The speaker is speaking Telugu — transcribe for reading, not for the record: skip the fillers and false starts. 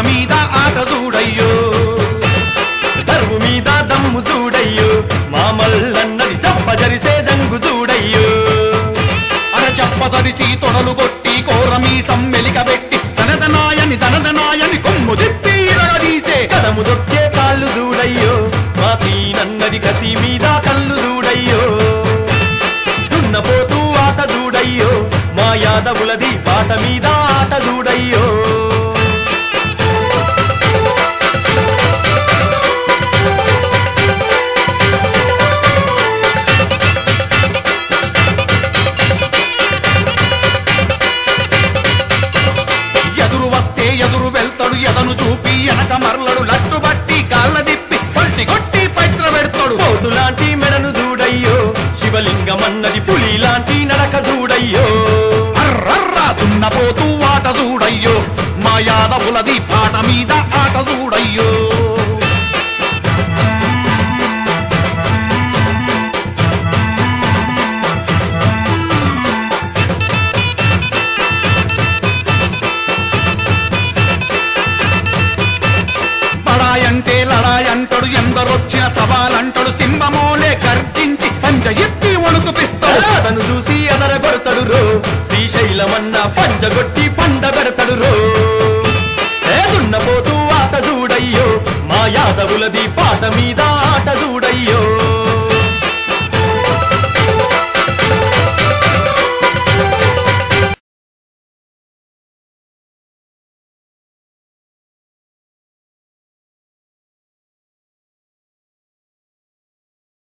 మీద ఆట చూడయ్యో దరువు మీద దమ్ము చూడయ్యో మా మల్లన్నది చెప్పజరిసే జంగు చూడయ్యో అర చెప్పదరిసి తొడలు కొట్టి కోరమీ సమ్మెలికబెట్టి తనదనాయని కొమ్ము తిప్పి తీసే కదము దొక్కే కాళ్ళు చూడయ్యో మా సీనన్నది కసి మీద కళ్ళు చూడయ్యో దున్నపోతూ ఆట చూడయ్యో మా యాదవులది పాట మీద ఆట చూడయ్యో ఎదురు వస్తే ఎదురు వెళ్తాడు ఎదను చూపి వెనక మరలడు లట్టు బట్టి కాళ్ళ దిప్పి పల్టి కొట్టి పైత్ర పెడతాడు పోతులాంటి మెడను చూడయ్యో శివలింగమన్నది పులి లాంటి నడక చూడయ్యో అర్రర్రా దున్నపోతూ ఆట చూడయ్యో మా యాదవులది పాట మీద ఆట చూడయ్యో బడాయంటే లడాయంటాడు ఎందరొచ్చిన సవాలంటాడు సింహమోలే గర్జించి పంజ ఎత్తి వణుకుపిస్తాడు అతను చూసి ఎదరగొడతాడు రో శ్రీశైలమన్న పంజగొట్టి పండ పెడతాడు రో దున్నపోతూ ఆట చూడయ్యో మా యాదవులది పాట మీద ఆట